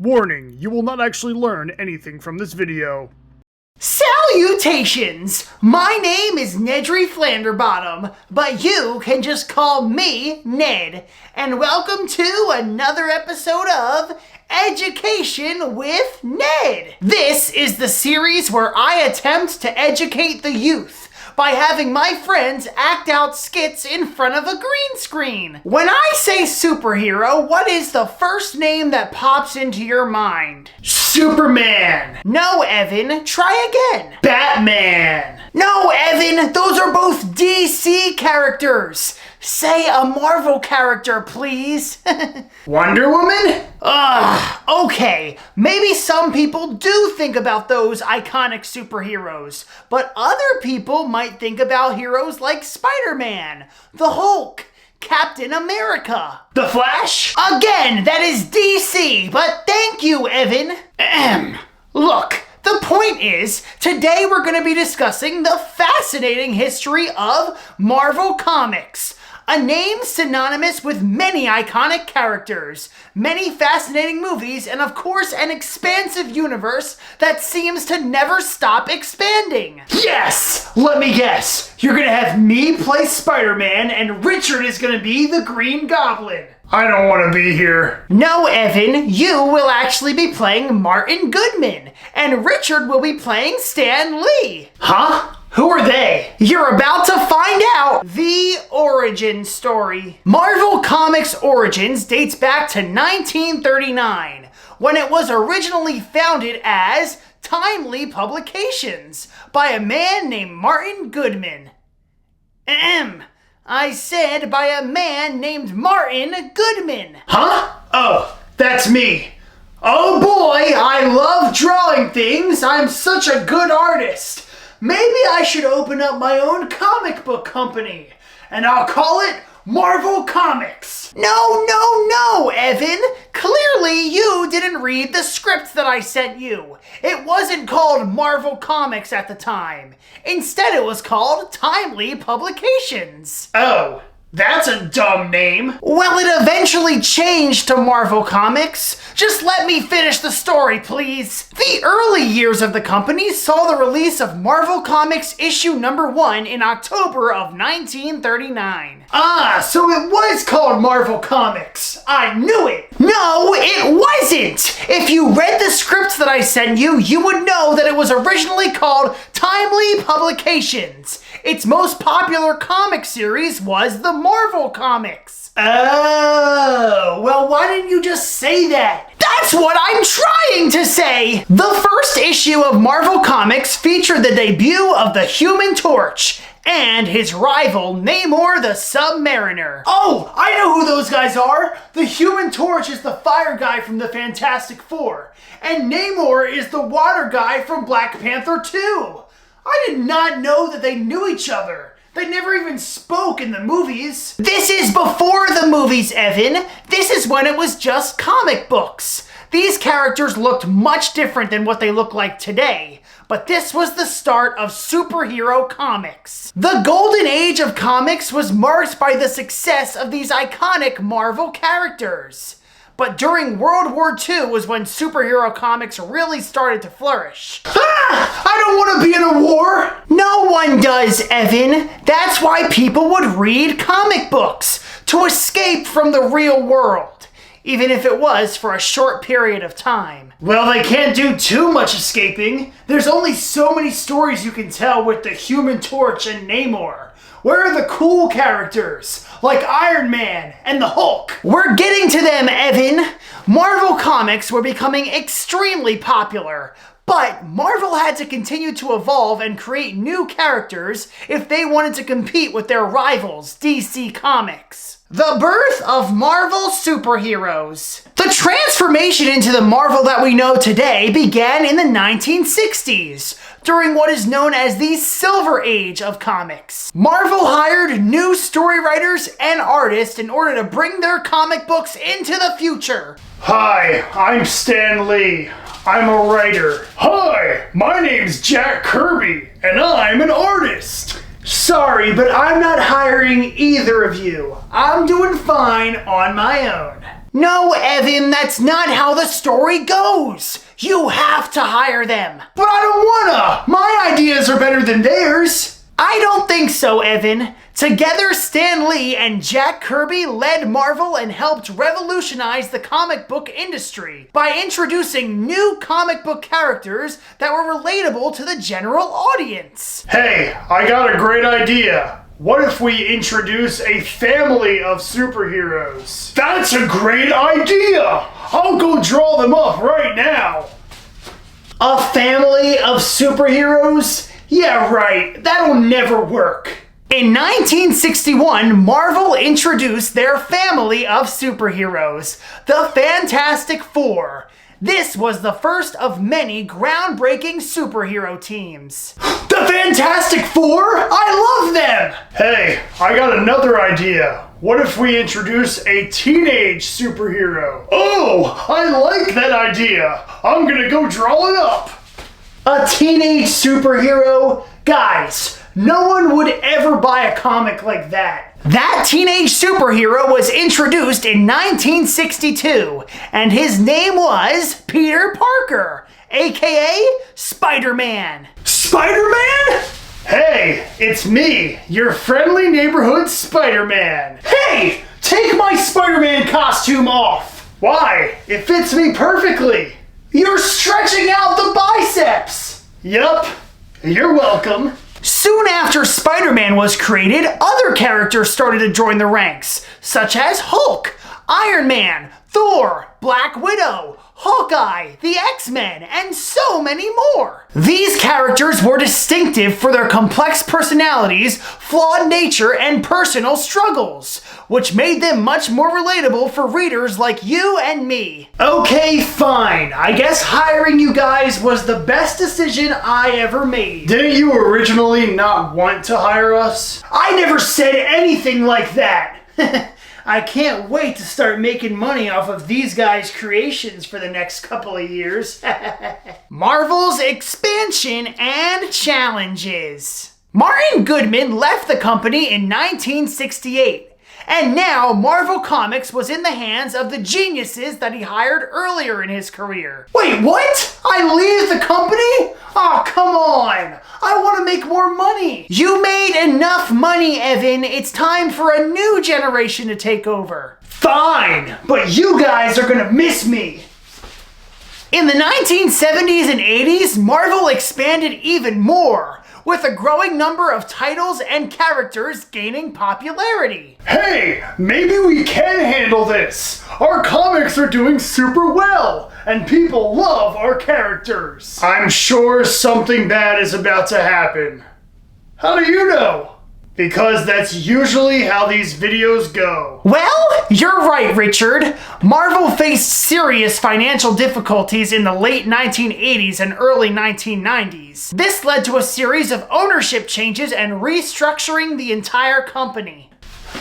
Warning, you will not actually learn anything from this video. Salutations! My name is Nedry Flanderbottom, but you can just call me Ned. And welcome to another episode of Education with Ned. This is the series where I attempt to educate the youth by having my friends act out skits in front of a green screen. When I say superhero, what is the first name that pops into your mind? Superman! No, Evan. Try again. Batman! No, Evan. Those are both DC characters. Say a Marvel character, please. Wonder Woman? Okay. Maybe some people do think about those iconic superheroes, but other people might think about heroes like Spider-Man, the Hulk, Captain America. The Flash? Again, that is DC, but thank you, Evan. Look, the point is, today we're going to be discussing the fascinating history of Marvel Comics. A name synonymous with many iconic characters, many fascinating movies, and of course an expansive universe that seems to never stop expanding. Yes! Let me guess. You're gonna have me play Spider-Man and Richard is gonna be the Green Goblin. I don't want to be here. No, Evan, you will actually be playing Martin Goodman, and Richard will be playing Stan Lee. Huh? Who are they? You're about to find out the origin story. Marvel Comics' origins dates back to 1939, when it was originally founded as Timely Publications by a man named Martin Goodman. I said by a man named Martin Goodman. Huh? Oh, that's me. Oh boy, I love drawing things. I'm such a good artist. Maybe I should open up my own comic book company, and I'll call it Marvel Comics. No, Evan. Clearly you didn't read the script that I sent you. It wasn't called Marvel Comics at the time. Instead, it was called Timely Publications. Oh, that's a dumb name. Well, it eventually changed to Marvel Comics. Just let me finish the story, please. The early years of the company saw the release of Marvel Comics issue number 1 in October of 1939. So it was called Marvel Comics. I knew it. No, it wasn't. If you read the scripts that I sent you, you would know that it was originally called Timely Publications. Its most popular comic series was the Marvel Comics. Oh, well, why didn't you just say that? That's what I'm trying to say! The first issue of Marvel Comics featured the debut of the Human Torch and his rival, Namor the Submariner. Oh, I know who those guys are! The Human Torch is the fire guy from the Fantastic Four, and Namor is the water guy from Black Panther 2. I did not know that they knew each other. They never even spoke in the movies. This is before the movies, Evan. This is when it was just comic books. These characters looked much different than what they look like today, but this was the start of superhero comics. The golden age of comics was marked by the success of these iconic Marvel characters. But during World War II was when superhero comics really started to flourish. I don't want to be in a war! No one does, Evan. That's why people would read comic books, to escape from the real world, even if it was for a short period of time. Well, they can't do too much escaping. There's only so many stories you can tell with the Human Torch and Namor. Where are the cool characters, like Iron Man and the Hulk? We're getting to them, Evan. Marvel Comics were becoming extremely popular, but Marvel had to continue to evolve and create new characters if they wanted to compete with their rivals, DC Comics. The birth of Marvel superheroes. The transformation into the Marvel that we know today began in the 1960s, during what is known as the Silver Age of comics. Marvel hired new story writers and artists in order to bring their comic books into the future. Hi, I'm Stan Lee. I'm a writer. Hi, my name's Jack Kirby, and I'm an artist. Sorry, but I'm not hiring either of you. I'm doing fine on my own. No, Evan, that's not how the story goes. You have to hire them. But I don't wanna! My ideas are better than theirs! I don't think so, Evan. Together, Stan Lee and Jack Kirby led Marvel and helped revolutionize the comic book industry by introducing new comic book characters that were relatable to the general audience. Hey, I got a great idea. What if we introduce a family of superheroes? That's a great idea! I'll go draw them up right now. A family of superheroes? Yeah, right. That'll never work. In 1961, Marvel introduced their family of superheroes, the Fantastic Four. This was the first of many groundbreaking superhero teams. The Fantastic Four? I love them! Hey, I got another idea. What if we introduce a teenage superhero? Oh, I like that idea. I'm gonna go draw it up. A teenage superhero? Guys, no one would ever buy a comic like that. That teenage superhero was introduced in 1962, and his name was Peter Parker, aka Spider-Man. Spider-Man? Hey, it's me, your friendly neighborhood Spider-Man. Hey, take my Spider-Man costume off. Why? It fits me perfectly. You're stretching out the biceps. Yup, you're welcome. Soon after Spider-Man was created, other characters started to join the ranks, such as Hulk, Iron Man, Thor, Black Widow, Hawkeye, the X-Men, and so many more. These characters were distinctive for their complex personalities, flawed nature, and personal struggles, which made them much more relatable for readers like you and me. Okay, fine. I guess hiring you guys was the best decision I ever made. Didn't you originally not want to hire us? I never said anything like that. I can't wait to start making money off of these guys' creations for the next couple of years. Marvel's expansion and challenges. Martin Goodman left the company in 1968, and now Marvel Comics was in the hands of the geniuses that he hired earlier in his career. Wait, what? I leave the company? Oh, come on. I want to make more money. You made enough money, Evan. It's time for a new generation to take over. Fine, but you guys are gonna miss me. In the 1970s and 80s, Marvel expanded even more, with a growing number of titles and characters gaining popularity. Hey, maybe we can handle this. Our comics are doing super well, and people love our characters. I'm sure something bad is about to happen. How do you know? Because that's usually how these videos go. Well, you're right, Richard. Marvel faced serious financial difficulties in the late 1980s and early 1990s. This led to a series of ownership changes and restructuring the entire company.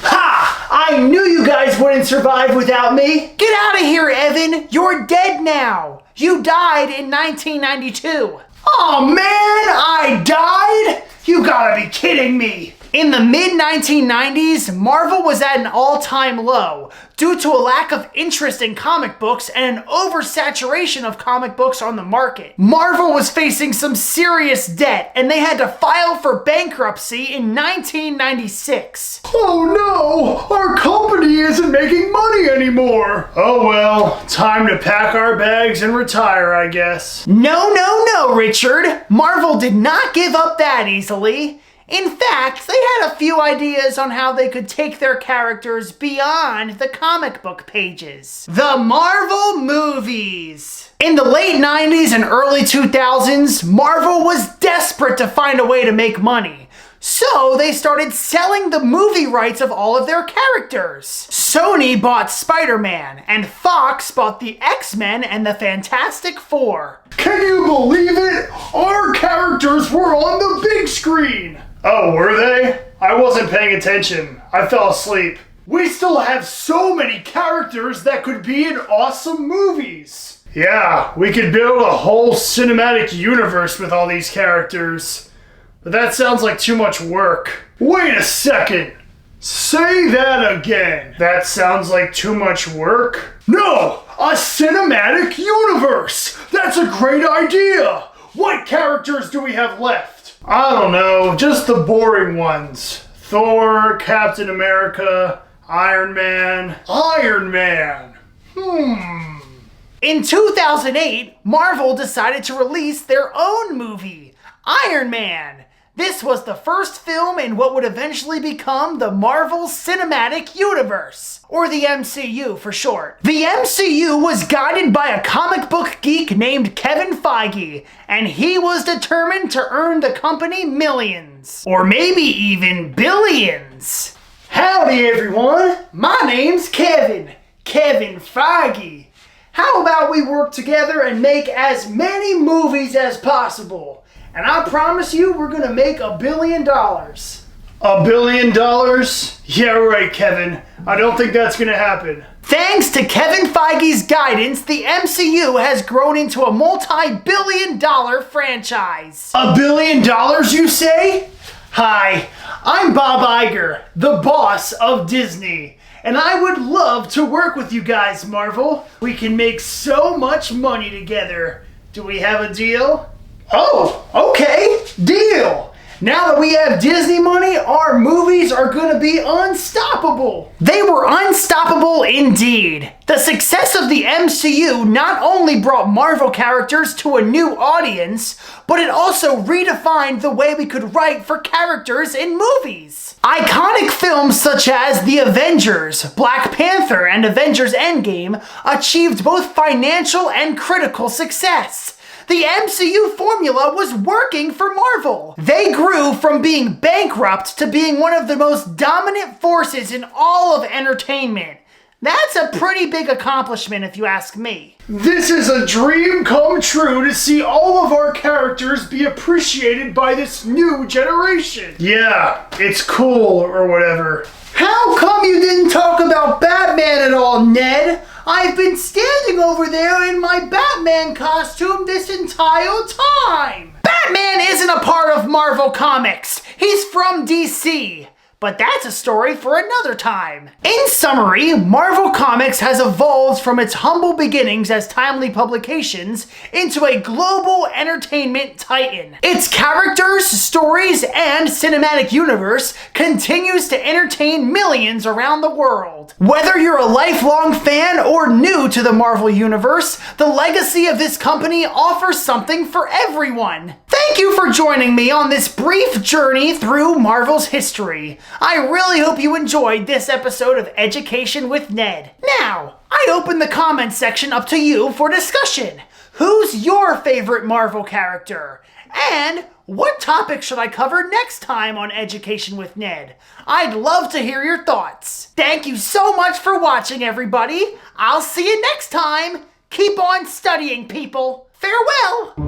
Ha! I knew you guys wouldn't survive without me. Get out of here, Evan. You're dead now. You died in 1992. Oh man, I died? You gotta be kidding me. In the mid-1990s, Marvel was at an all-time low due to a lack of interest in comic books and an oversaturation of comic books on the market. Marvel was facing some serious debt, and they had to file for bankruptcy in 1996. Oh no! Our company isn't making money anymore! Oh well, time to pack our bags and retire, I guess. No, Richard! Marvel did not give up that easily. In fact, they had a few ideas on how they could take their characters beyond the comic book pages. The Marvel movies. In the late 90s and early 2000s, Marvel was desperate to find a way to make money. So they started selling the movie rights of all of their characters. Sony bought Spider-Man, and Fox bought the X-Men and the Fantastic Four. Can you believe it? Our characters were on the big screen! Oh, were they? I wasn't paying attention. I fell asleep. We still have so many characters that could be in awesome movies. Yeah, we could build a whole cinematic universe with all these characters. But that sounds like too much work. Wait a second! Say that again. That sounds like too much work. No! A cinematic universe! That's a great idea! What characters do we have left? I don't know, just the boring ones. Thor, Captain America, Iron Man. Iron Man! In 2008, Marvel decided to release their own movie, Iron Man. This was the first film in what would eventually become the Marvel Cinematic Universe, or the MCU for short. The MCU was guided by a comic book geek named Kevin Feige, and he was determined to earn the company millions, or maybe even billions. Howdy everyone, my name's Kevin Feige. How about we work together and make as many movies as possible? And I promise you, we're gonna make $1 billion. $1 billion? Yeah, right, Kevin. I don't think that's gonna happen. Thanks to Kevin Feige's guidance, the MCU has grown into a multi-billion-dollar franchise. $1 billion, you say? Hi, I'm Bob Iger, the boss of Disney. And I would love to work with you guys, Marvel. We can make so much money together. Do we have a deal? Oh, okay, deal. Now that we have Disney money, our movies are gonna be unstoppable. They were unstoppable indeed. The success of the MCU not only brought Marvel characters to a new audience, but it also redefined the way we could write for characters in movies. Iconic films such as The Avengers, Black Panther, and Avengers Endgame achieved both financial and critical success. The MCU formula was working for Marvel. They grew from being bankrupt to being one of the most dominant forces in all of entertainment. That's a pretty big accomplishment if you ask me. This is a dream come true to see all of our characters be appreciated by this new generation. Yeah, it's cool or whatever. How come you didn't talk about Batman at all, Ned? I've been standing over there in my Batman costume this entire time. Batman isn't a part of Marvel Comics. He's from DC. But that's a story for another time. In summary, Marvel Comics has evolved from its humble beginnings as timely publications into a global entertainment titan. Its characters, stories, and cinematic universe continues to entertain millions around the world. Whether you're a lifelong fan or new to the Marvel Universe, the legacy of this company offers something for everyone. Thank you for joining me on this brief journey through Marvel's history. I really hope you enjoyed this episode of Education with Ned. Now, I open the comments section up to you for discussion. Who's your favorite Marvel character? And what topic should I cover next time on Education with Ned? I'd love to hear your thoughts. Thank you so much for watching, everybody. I'll see you next time. Keep on studying, people. Farewell.